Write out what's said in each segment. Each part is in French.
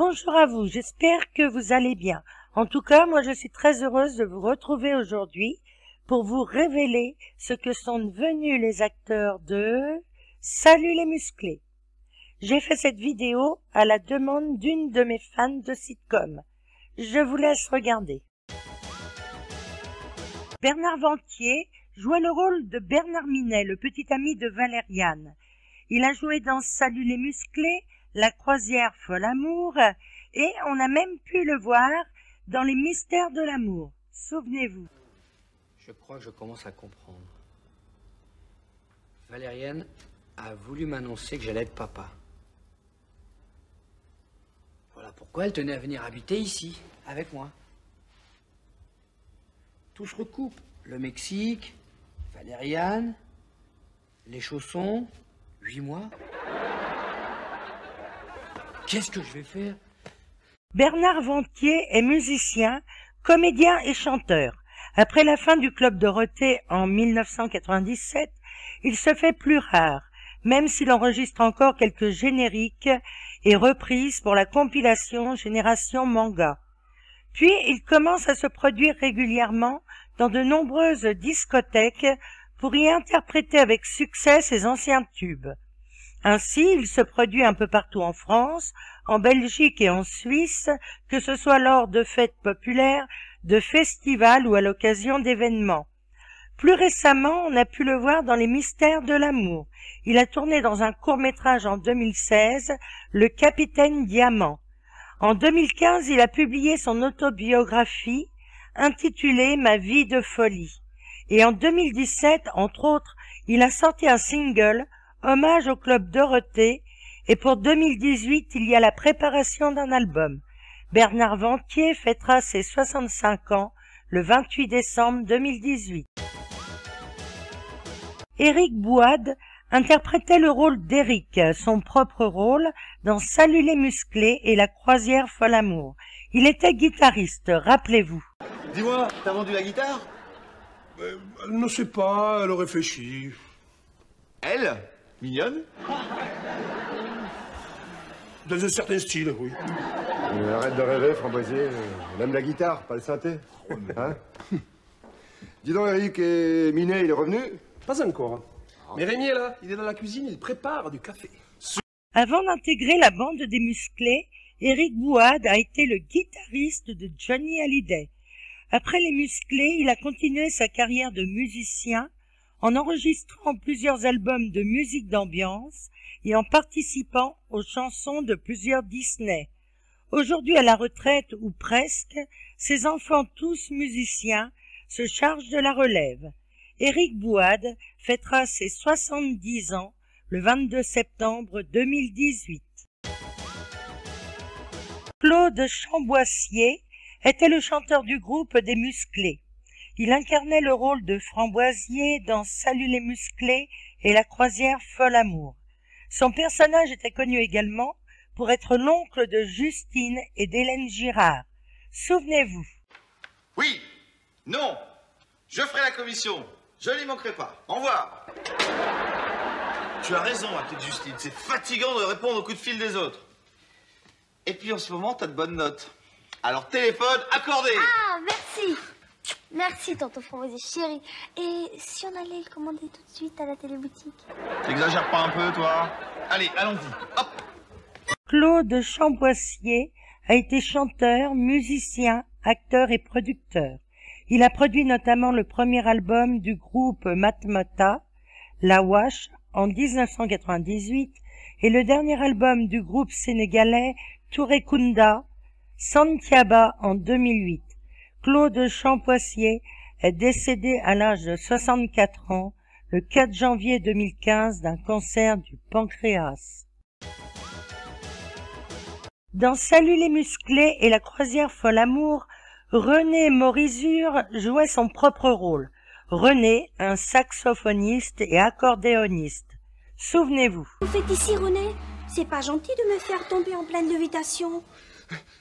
Bonjour à vous, j'espère que vous allez bien. En tout cas, moi je suis très heureuse de vous retrouver aujourd'hui pour vous révéler ce que sont devenus les acteurs de Salut les musclés. J'ai fait cette vidéo à la demande d'une de mes fans de sitcom. Je vous laisse regarder. Bernard Ventier jouait le rôle de Bernard Minet, le petit ami de Valériane. Il a joué dans Salut les musclés, La croisière folle amour, et on a même pu le voir dans Les mystères de l'amour. Souvenez-vous. Je crois que je commence à comprendre. Valériane a voulu m'annoncer que j'allais être papa. Voilà pourquoi elle tenait à venir habiter ici, avec moi. Tout se recoupe. Le Mexique, Valériane, les chaussons, 8 mois. Qu'est-ce que je vais faire? Bernard Ventier est musicien, comédien et chanteur. Après la fin du Club Dorothée en 1997, il se fait plus rare, même s'il enregistre encore quelques génériques et reprises pour la compilation Génération Manga. Puis il commence à se produire régulièrement dans de nombreuses discothèques pour y interpréter avec succès ses anciens tubes. Ainsi, il se produit un peu partout en France, en Belgique et en Suisse, que ce soit lors de fêtes populaires, de festivals ou à l'occasion d'événements. Plus récemment, on a pu le voir dans Les mystères de l'amour. Il a tourné dans un court-métrage en 2016, Le Capitaine Diamant. En 2015, il a publié son autobiographie intitulée Ma vie de folie. Et en 2017, entre autres, il a sorti un single, Hommage au Club Dorothée, et pour 2018, il y a la préparation d'un album. Bernard Ventier fêtera ses 65 ans le 28 décembre 2018. Éric Bouhade interprétait le rôle d'Éric, son propre rôle, dans Salut les musclés et La croisière folle amour. Il était guitariste, rappelez-vous. Dis-moi, t'as vendu la guitare? Elle ne sait pas, elle réfléchit. Elle? Mignonne? Dans un certain style, oui. Arrête de rêver, Framboisier. On aime la guitare, pas le synthé. Hein? Dis donc, Eric, et Minet, il est revenu? Pas encore. Mais Rémi est là, il est dans la cuisine, il prépare du café. Avant d'intégrer la bande des musclés, Éric Bouhade a été le guitariste de Johnny Hallyday. Après les musclés, il a continué sa carrière de musicien en enregistrant plusieurs albums de musique d'ambiance et en participant aux chansons de plusieurs Disney. Aujourd'hui à la retraite ou presque, ses enfants tous musiciens se chargent de la relève. Éric Bouhade fêtera ses 70 ans le 22 septembre 2018. Claude Chamboissier était le chanteur du groupe des Musclés. Il incarnait le rôle de Framboisier dans Salut les musclés et La croisière folle amour. Son personnage était connu également pour être l'oncle de Justine et d'Hélène Girard. Souvenez-vous. Oui. Non. Je ferai la commission. Je n'y manquerai pas. Au revoir. Tu as raison, ma petite Justine. C'est fatigant de répondre aux coups de fil des autres. Et puis en ce moment, t'as de bonnes notes. Alors téléphone accordé. Ah, merci. Merci, tonton Framboisier, chérie. Et si on allait le commander tout de suite à la téléboutique? T'exagères pas un peu, toi? Allez, allons-y. Hop. Claude Chamboissier a été chanteur, musicien, acteur et producteur. Il a produit notamment le premier album du groupe Matmata, La Wash, en 1998, et le dernier album du groupe sénégalais Touré Kunda, Santiaba, en 2008. Claude Chamboissier est décédé à l'âge de 64 ans le 4 janvier 2015 d'un cancer du pancréas. Dans Salut les musclés et La croisière folle amour, René Morizur jouait son propre rôle. René, un saxophoniste et accordéoniste. Souvenez-vous. Vous faites ici, René? C'est pas gentil de me faire tomber en pleine lévitation.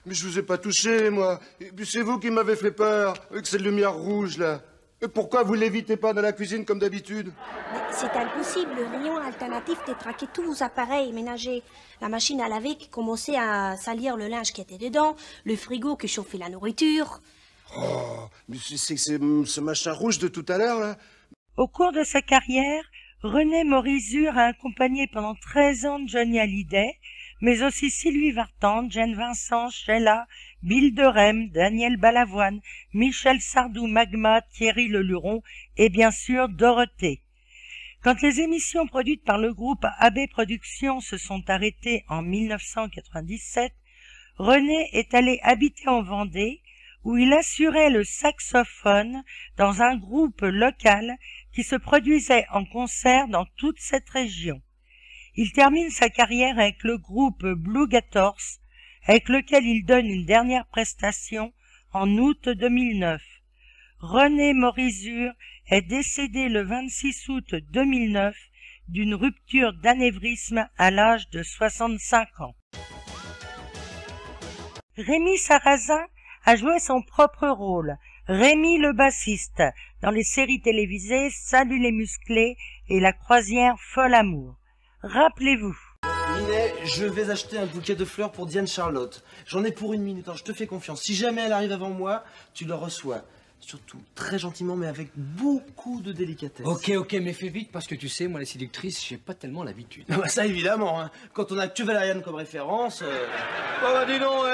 Mais je vous ai pas touché, moi. Et puis c'est vous qui m'avez fait peur, avec cette lumière rouge, là. Et pourquoi vous l'évitez pas dans la cuisine comme d'habitude? Mais c'est impossible. Le rayon alternatif détraquait tous vos appareils ménagers. La machine à laver qui commençait à salir le linge qui était dedans, le frigo qui chauffait la nourriture. Oh, mais c'est ce machin rouge de tout à l'heure, là. Au cours de sa carrière, René Morizur a accompagné pendant 13 ans Johnny Hallyday, mais aussi Sylvie Vartan, Jane Vincent, Sheila, Bill de Rem, Daniel Balavoine, Michel Sardou, Magma, Thierry Leluron et bien sûr Dorothée. Quand les émissions produites par le groupe AB Productions se sont arrêtées en 1997, René est allé habiter en Vendée, où il assurait le saxophone dans un groupe local qui se produisait en concert dans toute cette région. Il termine sa carrière avec le groupe Blue Gators, avec lequel il donne une dernière prestation en août 2009. René Morizur est décédé le 26 août 2009 d'une rupture d'anévrisme à l'âge de 65 ans. Rémi Sarrazin a joué son propre rôle, Rémi le bassiste, dans les séries télévisées Salut les musclés et La croisière folle amour. Rappelez-vous. Minet, je vais acheter un bouquet de fleurs pour Diane Charlotte. J'en ai pour 1 minute, alors je te fais confiance. Si jamais elle arrive avant moi, tu le reçois. Surtout très gentiment, mais avec beaucoup de délicatesse. Ok, mais fais vite, parce que tu sais, moi, les séductrices, j'ai pas tellement l'habitude. Bah ça, évidemment, hein. Quand on a que Valériane comme référence... Oh bah dis donc,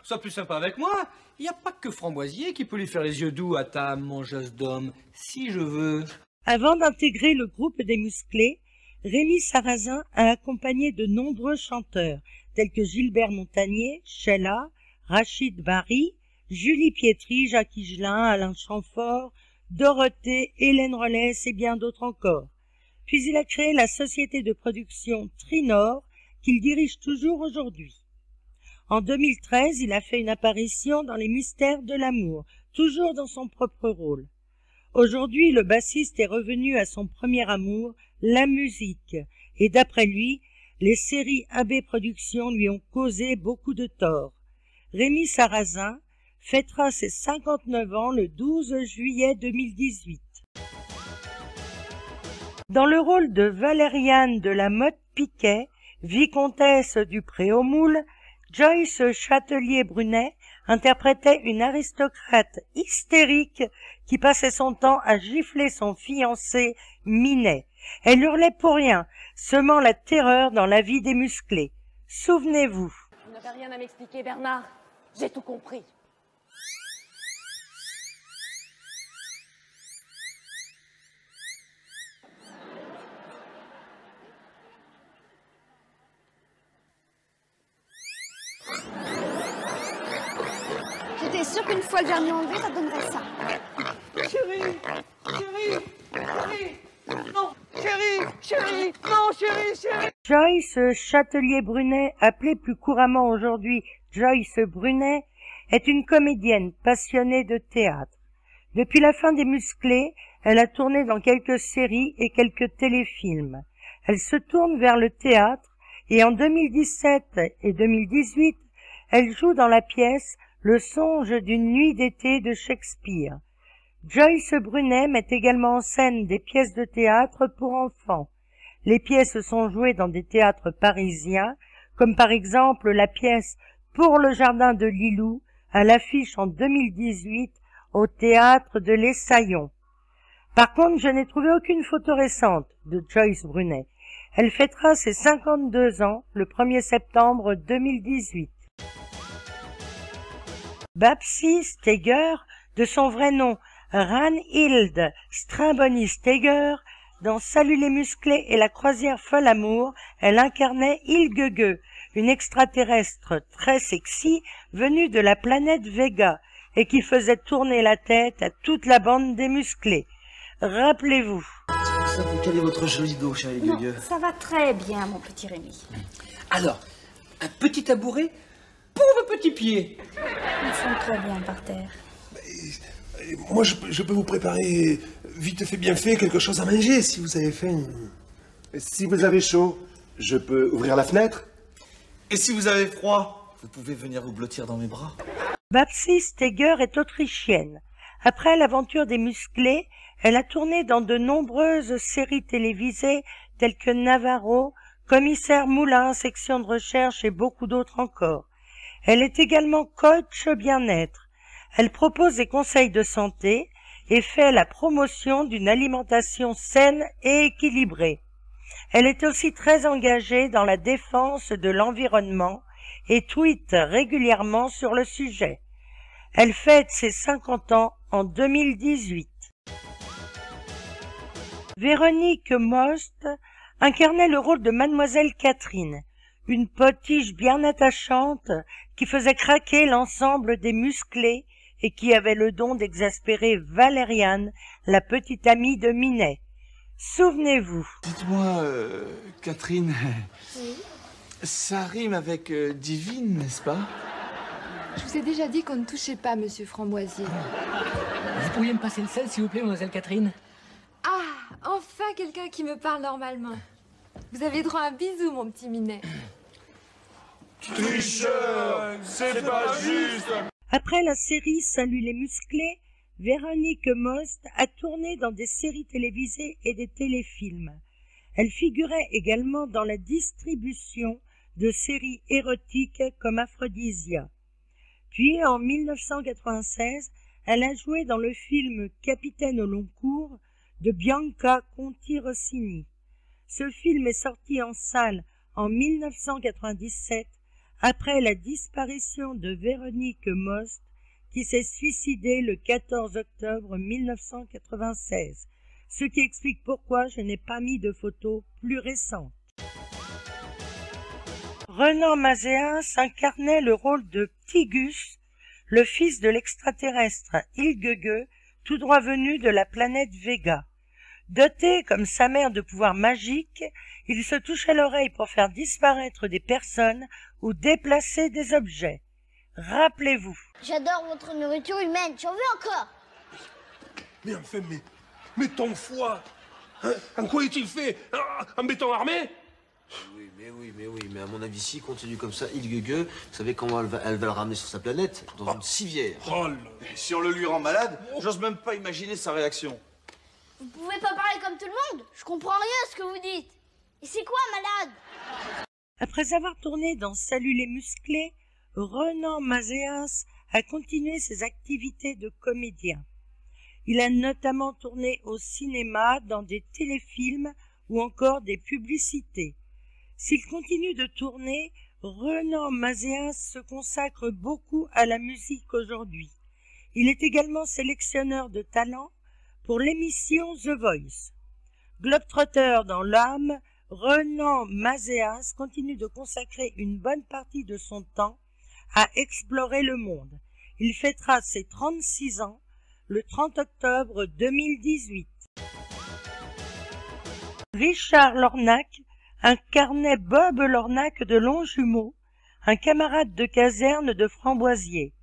sois plus sympa avec moi. Il n'y a pas que Framboisier qui peut lui faire les yeux doux à ta mangeuse d'hommes, si je veux. Avant d'intégrer le groupe des musclés, Rémi Sarrazin a accompagné de nombreux chanteurs, tels que Gilbert Montagnier, Sheila, Rachid Bari, Julie Pietri, Jacques Higelin, Alain Chamfort, Dorothée, Hélène Rollès et bien d'autres encore. Puis il a créé la société de production Trinor, qu'il dirige toujours aujourd'hui. En 2013, il a fait une apparition dans Les Mystères de l'amour, toujours dans son propre rôle. Aujourd'hui, le bassiste est revenu à son premier amour, la musique, et d'après lui, les séries AB Productions lui ont causé beaucoup de tort. Rémi Sarrazin fêtera ses 59 ans le 12 juillet 2018. Dans le rôle de Valériane de la Motte-Piquet, vicomtesse du Pré-aux-Moules, Joyce Châtelier-Brunet interprétait une aristocrate hystérique qui passait son temps à gifler son fiancé Minet. Elle hurlait pour rien, semant la terreur dans la vie des musclés. Souvenez-vous. Vous n'avez rien à m'expliquer, Bernard. J'ai tout compris. J'étais sûre qu'une fois le vernis enlevé, ça donnerait ça. Chérie, non, chérie. Joyce Châtelier-Brunet, appelée plus couramment aujourd'hui Joyce Brunet, est une comédienne passionnée de théâtre. Depuis la fin des Musclés, elle a tourné dans quelques séries et quelques téléfilms. Elle se tourne vers le théâtre et en 2017 et 2018, elle joue dans la pièce Le songe d'une nuit d'été de Shakespeare. Joyce Brunet met également en scène des pièces de théâtre pour enfants. Les pièces sont jouées dans des théâtres parisiens, comme par exemple la pièce Pour le jardin de Lilou, à l'affiche en 2018 au théâtre de l'Essaillon. Par contre, je n'ai trouvé aucune photo récente de Joyce Brunet. Elle fêtera ses 52 ans le 1er septembre 2018. Babsi Steger, de son vrai nom Ranhilde Strimboni Steger, dans Salut les musclés et La croisière folle amour, elle incarnait Ilgege, une extraterrestre très sexy venue de la planète Vega et qui faisait tourner la tête à toute la bande des musclés. Rappelez-vous. Ça, quel est votre joli dos, chérie Non, Gueux? ça va très bien, mon petit Rémi. Alors, un petit tabouret pour vos petits pieds. Ils sont très bien par terre. Moi, je peux vous préparer vite fait, bien fait, quelque chose à manger, si vous avez faim. Si vous avez chaud, je peux ouvrir la fenêtre? Et si vous avez froid, vous pouvez venir vous blottir dans mes bras. Babsi Steger est autrichienne. Après l'aventure des musclés, elle a tourné dans de nombreuses séries télévisées telles que Navarro, Commissaire Moulin, Section de recherche et beaucoup d'autres encore. Elle est également coach bien-être. Elle propose des conseils de santé et fait la promotion d'une alimentation saine et équilibrée. Elle est aussi très engagée dans la défense de l'environnement et tweete régulièrement sur le sujet. Elle fête ses 50 ans en 2018. Véronique Most incarnait le rôle de Mademoiselle Catherine, une potiche bien attachante qui faisait craquer l'ensemble des musclés et qui avait le don d'exaspérer Valériane, la petite amie de Minet. Souvenez-vous. Dites-moi, Catherine, Oui. ça rime avec divine, n'est-ce pas? Je vous ai déjà dit qu'on ne touchait pas, monsieur Framboisier. Vous pourriez me passer le sel, s'il vous plaît, mademoiselle Catherine? Ah, enfin quelqu'un qui me parle normalement. Vous avez droit à un bisou, mon petit Minet. Tricheur, c'est pas juste. Après la série Salut les musclés, Véronique Most a tourné dans des séries télévisées et des téléfilms. Elle figurait également dans la distribution de séries érotiques comme Aphrodisia. Puis, en 1996, elle a joué dans le film Capitaine au long cours de Bianca Conti-Rossini. Ce film est sorti en salle en 1997 après la disparition de Véronique Most qui s'est suicidée le 14 octobre 1996, ce qui explique pourquoi je n'ai pas mis de photos plus récentes. Renan Mazéas incarnait le rôle de Tigus, le fils de l'extraterrestre Ilgege, tout droit venu de la planète Vega. Doté comme sa mère de pouvoirs magiques, il se touchait l'oreille pour faire disparaître des personnes ou déplacer des objets. Rappelez-vous. J'adore votre nourriture humaine, j'en veux encore. Mais enfin, mais ton foie, hein, en quoi est-il fait? En béton armé? Oui, mais à mon avis, s'il continue comme ça, Ilgege, vous savez comment elle va le ramener sur sa planète? Dans une civière. Oh là. Si on le lui rend malade, j'ose même pas imaginer sa réaction. Vous pouvez pas parler comme tout le monde, je comprends rien à ce que vous dites. Et c'est quoi, malade? Après avoir tourné dans Salut les musclés, Renan Mazéas a continué ses activités de comédien. Il a notamment tourné au cinéma, dans des téléfilms ou encore des publicités. S'il continue de tourner, Renan Mazéas se consacre beaucoup à la musique aujourd'hui. Il est également sélectionneur de talent pour l'émission The Voice. Globetrotter dans l'âme, Renan Mazéas continue de consacrer une bonne partie de son temps à explorer le monde. Il fêtera ses 36 ans le 30 octobre 2018. Richard Lornac incarnait Bob Lornac de Longjumeau, un camarade de caserne de Framboisier.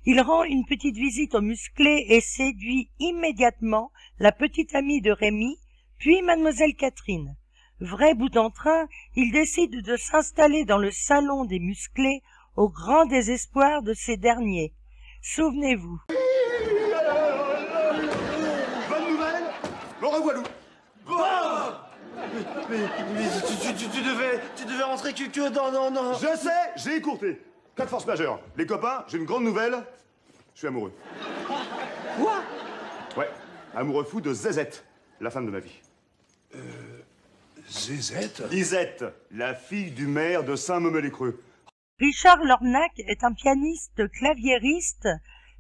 Il rend une petite visite aux musclés et séduit immédiatement la petite amie de Rémi, puis mademoiselle Catherine. Vrai bout d'entrain, il décide de s'installer dans le salon des musclés au grand désespoir de ces derniers. Souvenez-vous. Bonne nouvelle, le revoilà. Mais tu devais rentrer que dans... Je sais, j'ai écourté. Cas de force majeure. Les copains, j'ai une grande nouvelle. Je suis amoureux. Quoi? Ouais, amoureux fou de Zézette, la femme de ma vie. Zézette? Lisette, la fille du maire de Saint-Meumel-les-Creux. Richard Lornac est un pianiste claviériste,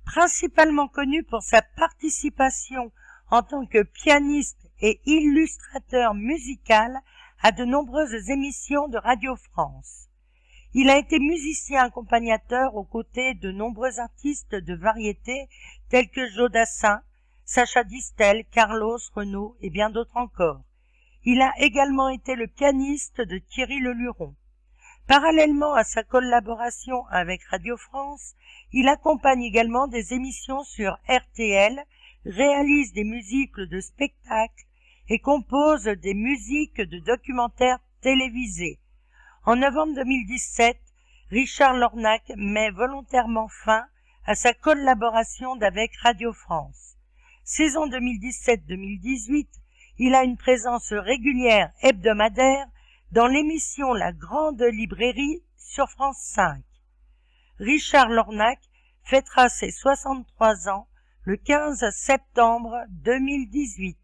principalement connu pour sa participation en tant que pianiste et illustrateur musical à de nombreuses émissions de Radio France. Il a été musicien accompagnateur aux côtés de nombreux artistes de variété tels que Joe Dassin, Sacha Distel, Carlos Renaud et bien d'autres encore. Il a également été le pianiste de Thierry Leluron. Parallèlement à sa collaboration avec Radio France, il accompagne également des émissions sur RTL, réalise des musiques de spectacles et compose des musiques de documentaires télévisés. En novembre 2017, Richard Lornac met volontairement fin à sa collaboration avec Radio France. Saison 2017-2018, il a une présence régulière hebdomadaire dans l'émission La Grande Librairie sur France 5. Richard Lornac fêtera ses 63 ans le 15 septembre 2018.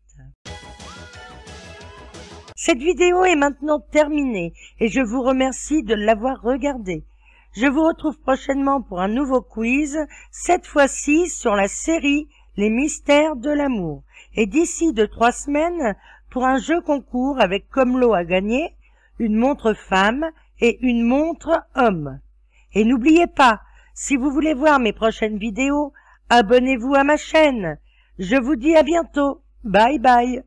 Cette vidéo est maintenant terminée et je vous remercie de l'avoir regardée. Je vous retrouve prochainement pour un nouveau quiz, cette fois-ci sur la série Les Mystères de l'amour. Et d'ici 2-3 semaines, pour un jeu concours avec comme lot à gagner, une montre femme et une montre homme. Et n'oubliez pas, si vous voulez voir mes prochaines vidéos, abonnez-vous à ma chaîne. Je vous dis à bientôt. Bye bye.